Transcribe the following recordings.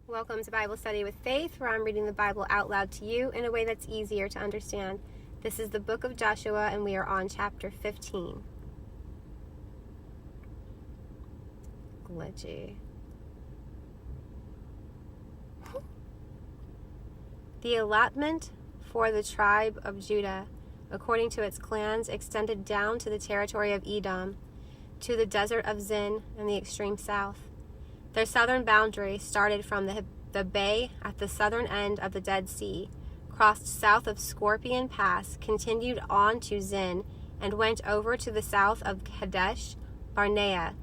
Welcome to Bible Study with Faith, where I'm reading the Bible out loud to you in a way that's easier to understand. This is the book of Joshua, and we are on chapter 15. Glitchy. The allotment for the tribe of Judah, according to its clans, extended down to the territory of Edom, to the desert of Zin and the extreme south. Their southern boundary started from the bay at the southern end of the Dead Sea, crossed south of Scorpion Pass, continued on to Zin, and went over to the south of Kadesh Barnea.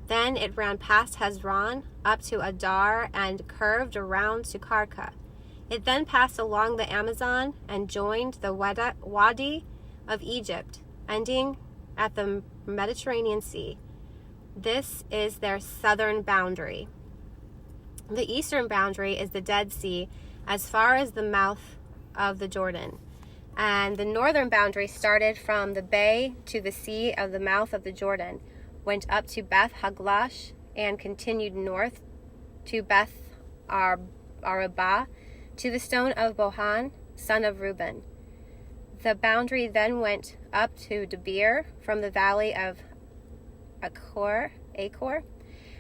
Then it ran past Hezron, up to Adar, and curved around to Karka. It then passed along the Amazon and joined the Wadi of Egypt, ending at the Mediterranean Sea. This is their southern boundary. The eastern boundary is the Dead Sea as far as the mouth of the Jordan. And the northern boundary started from the bay to the sea of the mouth of the Jordan, went up to Beth Haglash, and continued north to Beth Arabah, to the stone of Bohan, son of Reuben. The boundary then went up to Debir from the valley of Achor,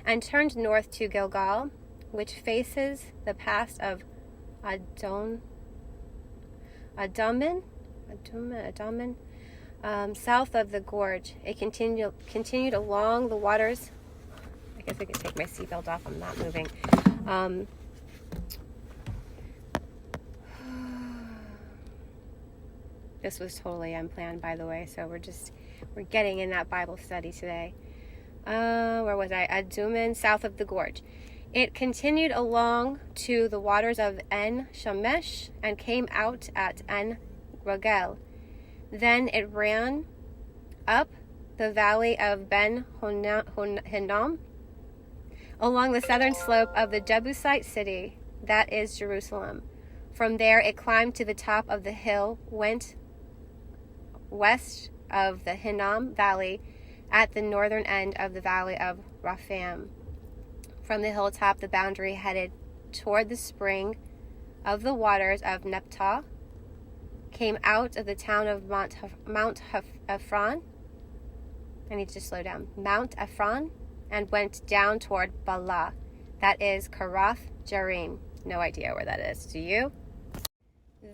and turned north to Gilgal, which faces the pass of Adummim, south of the gorge. It continued along the waters. I guess I could take my seatbelt off. I'm not moving. This was totally unplanned, by the way, so we're getting in that Bible study today. Where was I? Adummim, south of the gorge. It continued along to the waters of En Shamesh and came out at En Rogel. Then it ran up the valley of Ben Hinnom along the southern slope of the Jebusite city, that is Jerusalem. From there it climbed to the top of the hill, went west of the Hinnom Valley at the northern end of the valley of Raphaim. From the hilltop, the boundary headed toward the spring of the waters of Neptah, came out of the town of Mount Ephron. I need to slow down. Mount Ephron, and went down toward Bala, that is Karath Jearim. No idea where that is. Do you?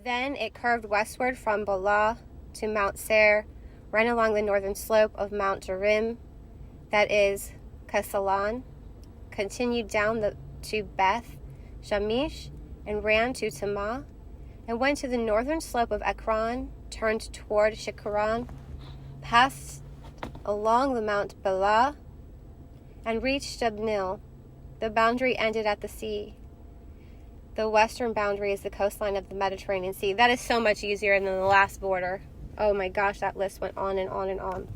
Then it curved westward from Bala to Mount Seir, ran along the northern slope of Mount Jearim, that is Kesalon, continued down to Beth Shamish, and ran to Tamah, and went to the northern slope of Ekron, turned toward Shikharon, passed along the Mount Bala, and reached Jabnil. The boundary ended at the sea. The western boundary is the coastline of the Mediterranean Sea. That is so much easier than the last border. Oh my gosh, that list went on and on and on.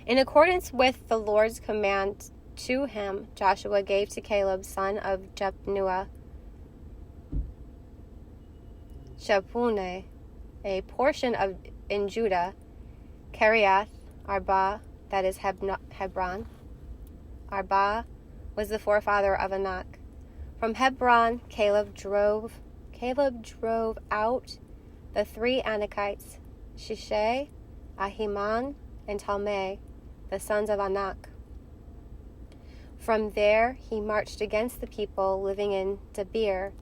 In accordance with the Lord's command to him, Joshua gave to Caleb, son of Jephunneh, a portion in Judah, Kiriath Arba, that is Hebron. Arba was the forefather of Anak. From Hebron, Caleb drove out the three Anakites, Shishai, Ahiman, and Talmai, the sons of Anak. From there, he marched against the people living in Debir,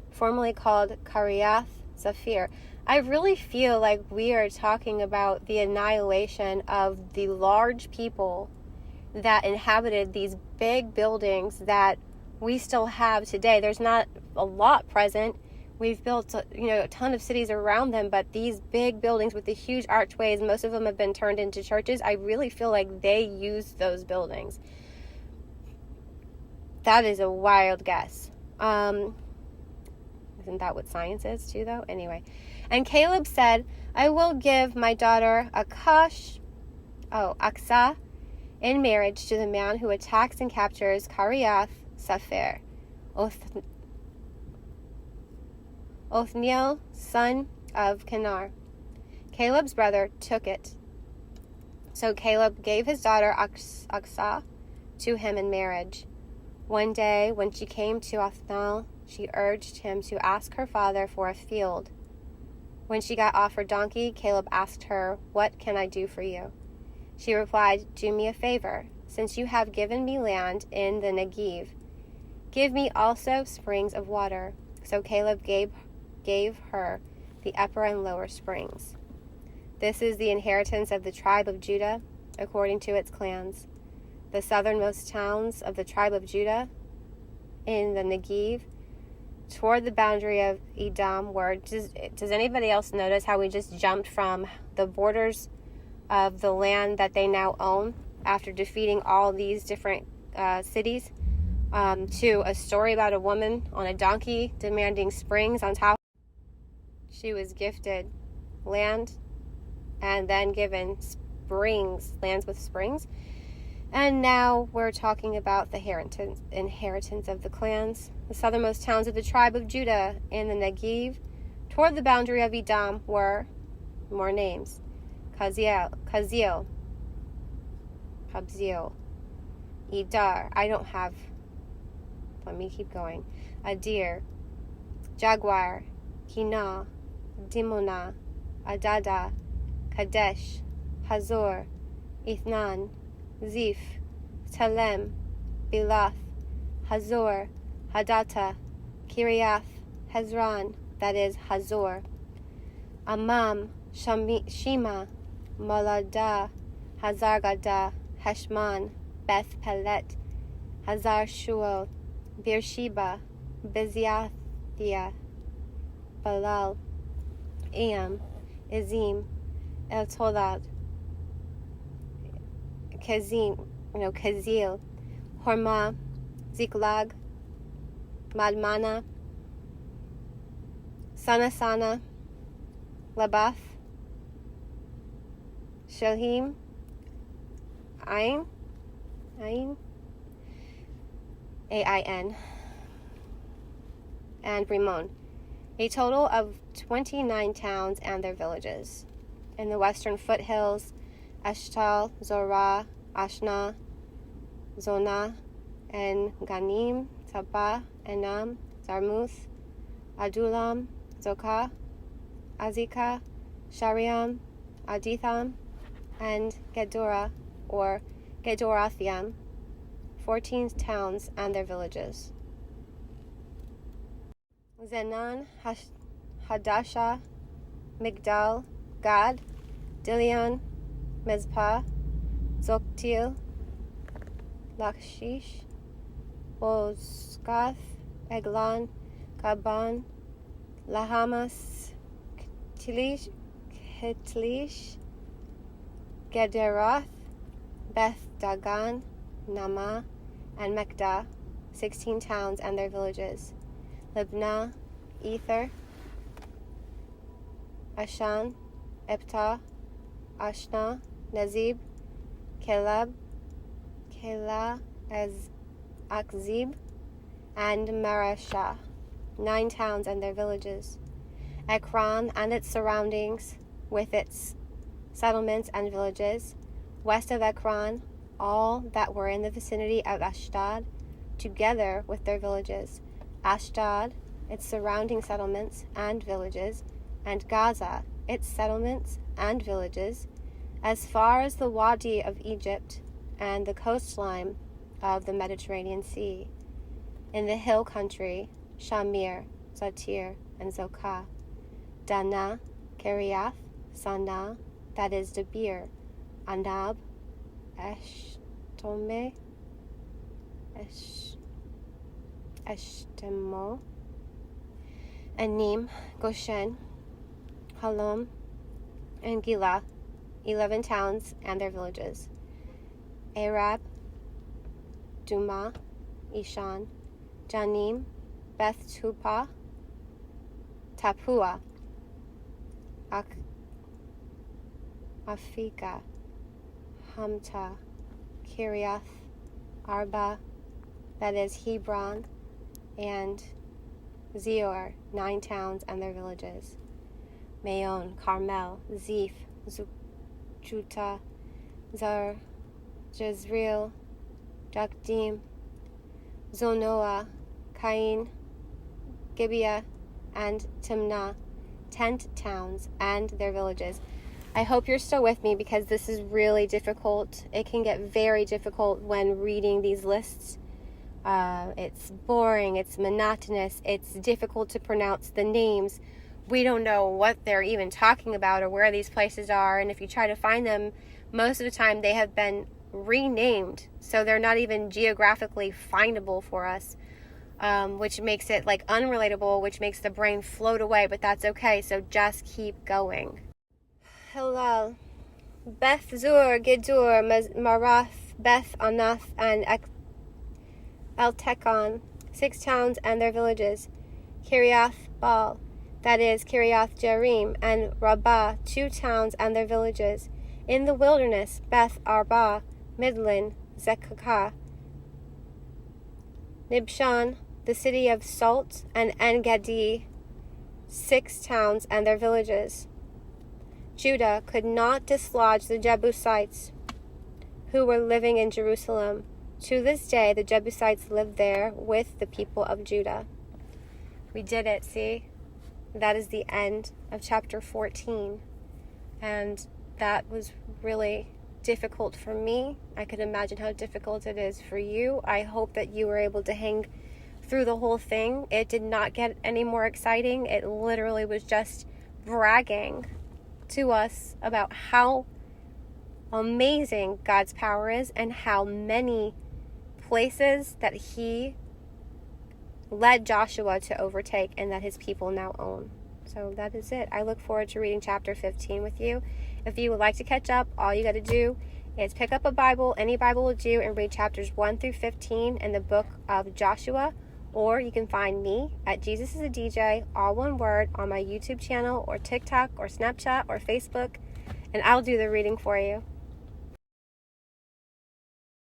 formerly called Kiriath Zephyr. I really feel like we are talking about the annihilation of the large people that inhabited these big buildings that we still have today. There's not a lot present. We've built, a ton of cities around them, but these big buildings with the huge archways, most of them have been turned into churches. I really feel like they used those buildings. That is a wild guess. Isn't that what science is too, though? Anyway. And Caleb said, I will give my daughter Aksah in marriage to the man who attacks and captures Kiriath Sepher. Othniel, son of Kenar. Caleb's brother took it. So Caleb gave his daughter Aksah to him in marriage. One day, when she came to Othniel, she urged him to ask her father for a field. When she got off her donkey, Caleb asked her, "What can I do for you?" She replied, "Do me a favor. Since you have given me land in the Negev, give me also springs of water." So Caleb gave her the upper and lower springs. This is the inheritance of the tribe of Judah, according to its clans. The southernmost towns of the tribe of Judah in the Negev, toward the boundary of Edom, were... Does anybody else notice how we just jumped from the borders of the land that they now own after defeating all these different cities to a story about a woman on a donkey demanding springs on top? She was gifted land and then given springs, lands with springs. And now we're talking about the inheritance of the clans. The southernmost towns of the tribe of Judah in the Negev, toward the boundary of Edom, were more names: Kabzeel, Edar. Let me keep going. Adir, Jaguar, Kinah, Dimonah, Adada, Kadesh, Hazor, Ithnan, Ziph, Telem, Bilath, Hazor, Hadattah, Kiriath, Hezron, that is Hazor, Amam, Shema, Maladah, Hazargadah, Heshman, Beth Pelet, Hazar Shual, Beersheba, Beziathia, Balal, Eam, Ezim, El-Tolad, Kazil, Hormah, Ziklag, Madmana, Sanasana, Labath, Shalhim, Ain, Ain, and Rimmon, a total of 29 towns and their villages. In the western foothills, Eshtal, Zorah, Ashna, Zonah, and Ganim, Tabah, Enam, Zarmuth, Adulam, Zokah, Azekah, Shariam, Aditham, and Gedorah, or Gedorathiam, 14 towns and their villages. Zenan, Hadashah, Migdal, Gad, Dilion, Mizpah, Zoktil, Lachish, Bozkath, Eglon, Kaban, Lahamas, Ketlish, Gederath, Beth Dagan, Nama, and Mekdah, 16 towns and their villages. Libnah, Ether, Ashan, Eptah, Ashna, Nazib, Caleb, Akzib, and Mareshah, 9 towns and their villages. Ekron and its surroundings, with its settlements and villages. West of Ekron, all that were in the vicinity of Ashdod, together with their villages. Ashdod, its surrounding settlements and villages, and Gaza, its settlements and villages, as far as the Wadi of Egypt and the coastline of the Mediterranean Sea. In the hill country, Shamir, Zatir, and Zokah. Dana, Kiriath, Sanah, that is Debir, Anab, Eshtemo, Anim, Goshen, Halom, and Gilah, 11 towns and their villages. Arab, Duma, Ishan, Janim, Beth Tupah, Tapua, Afika, Hamta, Kiriath, Arba, that is Hebron, and Zior, 9 towns and their villages. Maon, Carmel, Ziph, Juta, Zar, Jezreel, Jakdim, Zonoah, Cain, Gibeah, and Timnah, 10 towns and their villages. I hope you're still with me because this is really difficult. It can get very difficult when reading these lists. It's boring, it's monotonous, it's difficult to pronounce the names. We don't know what they're even talking about or where these places are, and if you try to find them, most of the time they have been renamed, so they're not even geographically findable for us, which makes it like unrelatable, which makes the brain float away, but that's okay, so just keep going. Hilal, Beth Zur, Gidur, Marath, Beth Anath, and Eltekon, 6 towns and their villages. Kiriath Baal, that is Kiriath Jearim, and Rabbah, 2 towns and their villages. In the wilderness, Beth Arba, Midlin, Zekakah, Nibshan, the city of salt, and En-Gedi, 6 towns and their villages. Judah could not dislodge the Jebusites who were living in Jerusalem. To this day, the Jebusites live there with the people of Judah. We did it, see? That is the end of chapter 14. And that was really difficult for me. I could imagine how difficult it is for you. I hope that you were able to hang through the whole thing. It did not get any more exciting. It literally was just bragging to us about how amazing God's power is and how many places that he led Joshua to overtake and that his people now own. So that is it. I look forward to reading chapter 15 with you. If you would like to catch up, all you got to do is pick up a Bible, any Bible will do, and read chapters 1 through 15 in the book of Joshua. Or you can find me at Jesus is a DJ, all one word, on my YouTube channel or TikTok or Snapchat or Facebook, and I'll do the reading for you.